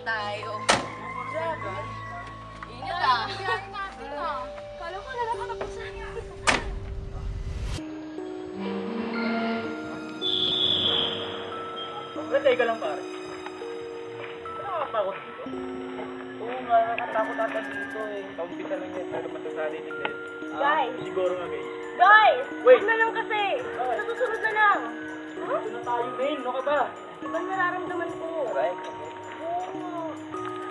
tayo. Grabe. Ingat ah. Biyahe natin ah. Kala ko na nakakapusan. Teka lang pare. Nakakatakot dito? Oo nga, nakatakot ata dito eh. Kaumpita lang yan, pero matasali din guys. Guys! Siguro nga guys. Guys! Wait! Huwag na lang kasi! Sa susunod na lang! Huh? Ito na tayo, main. Ano ka ba? Iba nararamdaman ko. Alright. Oo.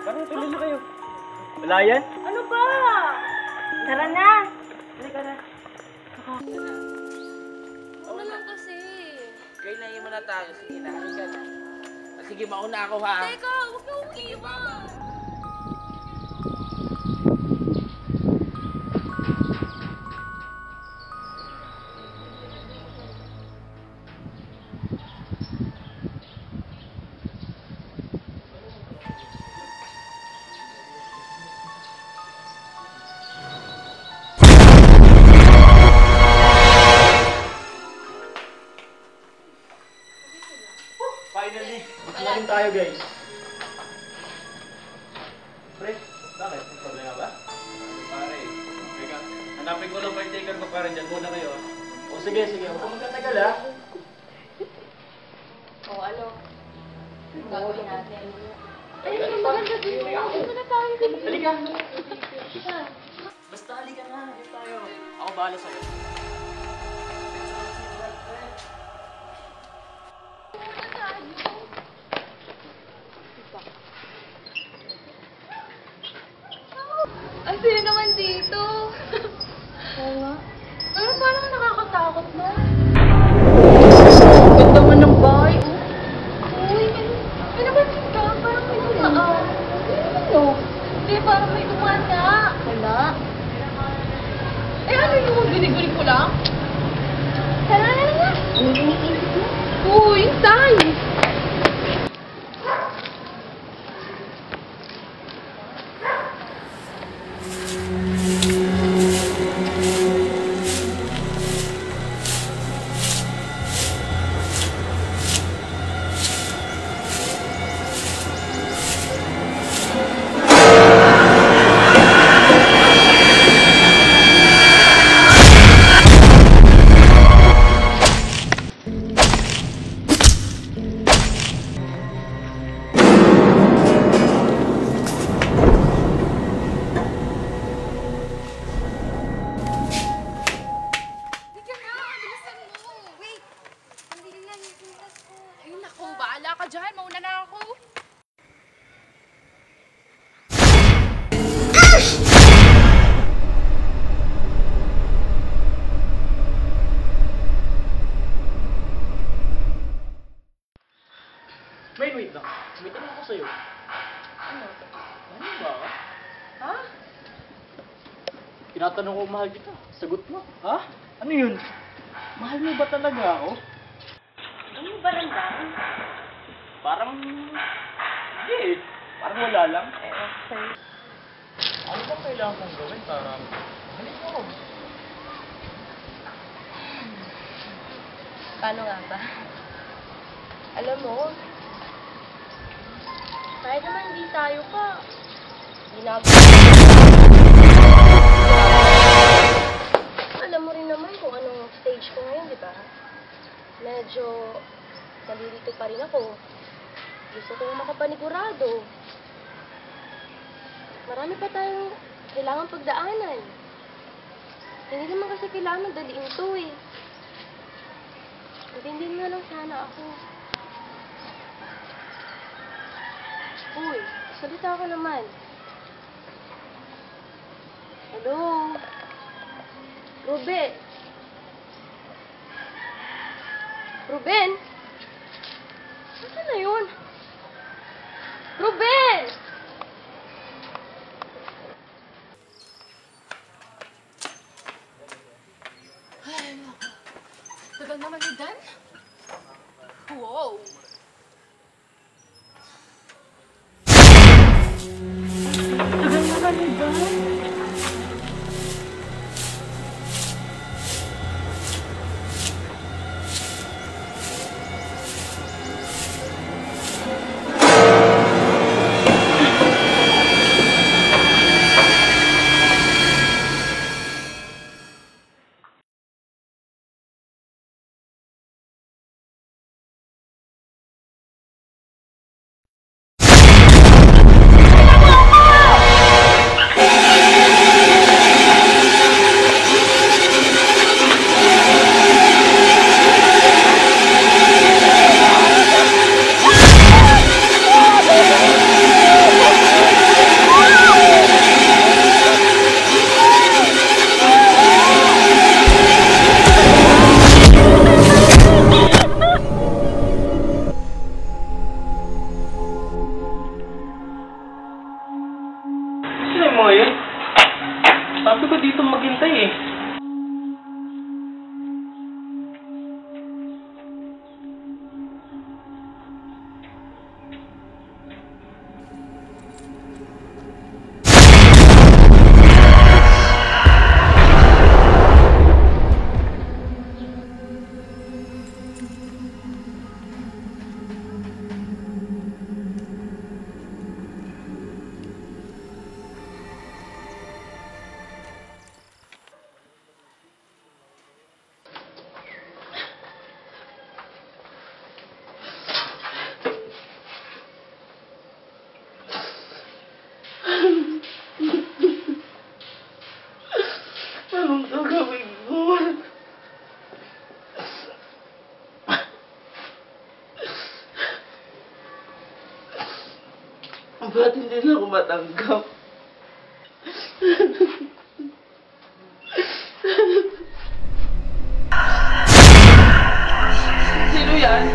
Parang tuloy na kayo. Wala yan? Ano ba? Tara na! Halika na. Ano lang kasi? Kaya na mo na tayo. Sige na, halika na. Sige, mauna ako ha. Teka, huwag ka umiwan. Finally, magkakaroon tayo guys. Pre, bakit? May problema ba? Pare, teka. Hanapin ko lang partaker ko pare. Diyan muna kayo. O sige, sige. Huwag kang magtatagal ha. O ano? Gagawin natin. Ay, maganda dito. Ito na tayo. Halika. Basta halika na. Halika tayo. Ako bahala sa'yo. Ang sino naman dito? Oo nga. Pero parang nakakatakot na. Ganda man ng bahay, oh. Uy, ano ba ka? Parang may dumaan. Ano? Hindi, parang may dumaan nga. Wala. Eh, ano yung dinig-dinig ko lang? Tara na nga. Ano yung iniisip mo? Uy, tay! Bahala ka dyan, mauna na ako. Wait lang. May tanong ako sa'yo. Ano? Ano ba? Ha? Tinatanong ko mahal kita. Sagot mo. Ha? Ano yun? Mahal mo ba talaga ako? Ano ba ramdaman? Parang... Hindi eh. Parang wala lang. Okay. Ano bang kailangan kong gawin para... Halika mo. Paano nga ba? Alam mo, kahit naman hindi tayo pa, ginagawa. Alam mo rin naman kung anong stage ko ngayon, di ba? Medyo nalilito pa rin ako. Gusto ko makapanigurado. Marami pa tayong kailangan pagdaanan. Hindi naman kasi kailangan daliin to eh. Intindihin mo lang sana ako. Uy, salita ka naman. Hello? Ruben? Ruben? Nasaan na yun? Ruben! Ay, naku. Tagal naman ni Dan. Wow! Tagal naman ni Dan. eh. Anong gagawin ko? Ba't hindi na ako matanggap? Sino yan?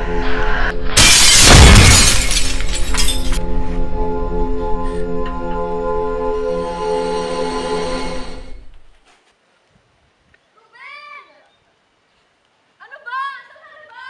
Ano ba? Saan ba?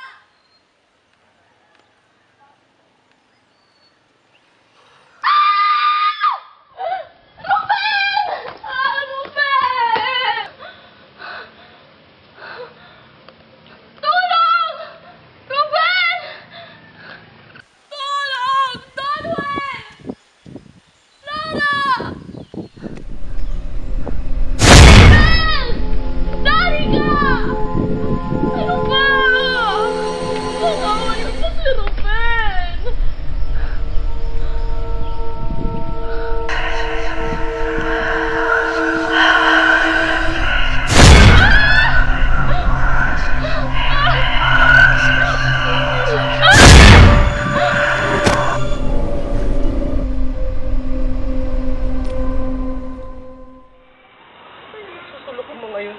Susulok mo ngayon.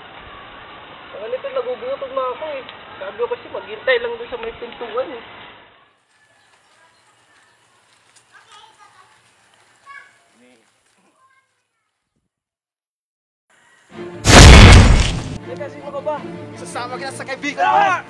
Ang ganito, nagugutom na ako eh. Sabi ko kasi maghintay lang doon sa may pintuan eh. Teka, sino ka ba? Sasama kita sa kaibigan mo!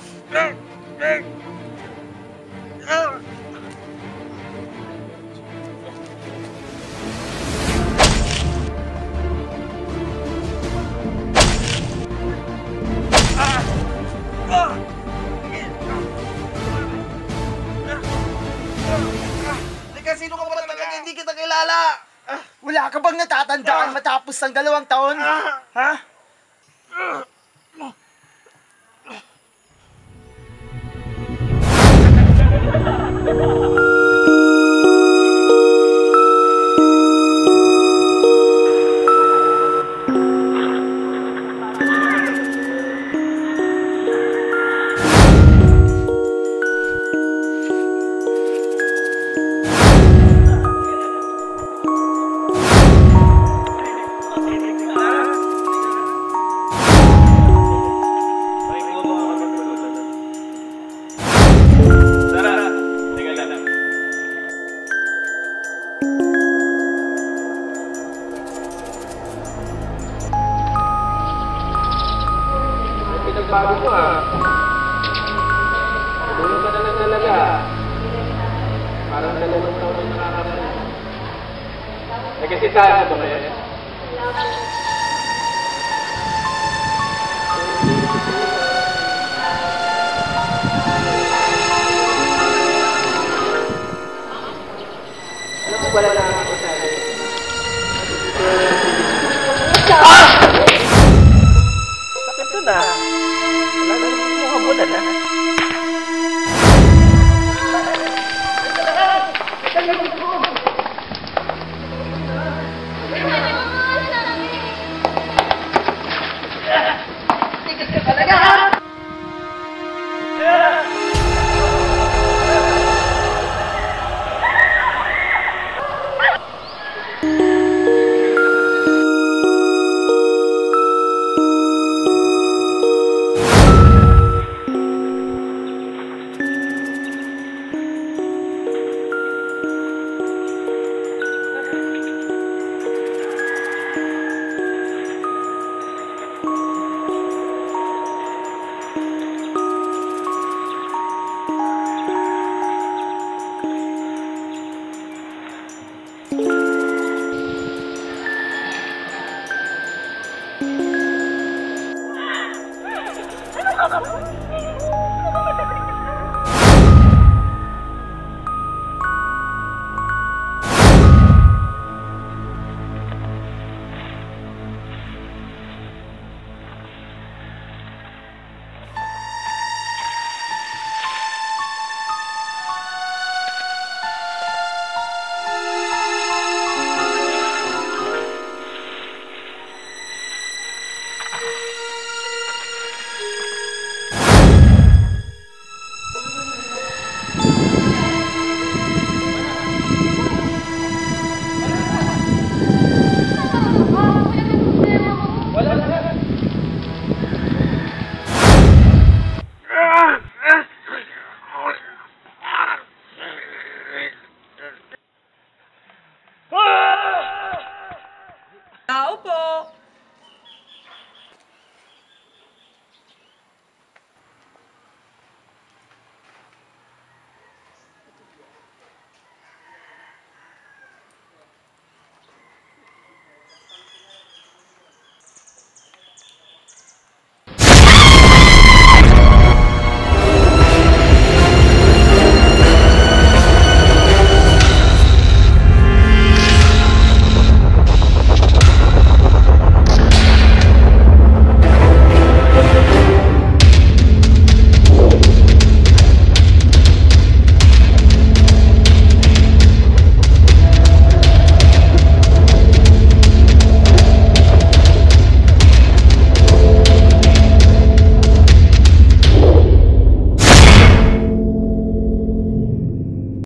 Teka, sino ka ba talaga? Hindi kita kilala! Wala ka bang natatandaan matapos ng 2 taon? Ha? Pinagbago mo ah. Tulong ka na lang talaga. Parang 2 taon na nakakasal. Eh kasi saan ba kaya? Alam mo, wala na ako sa akin. Sakit to na. Wala na mo kabulan ha.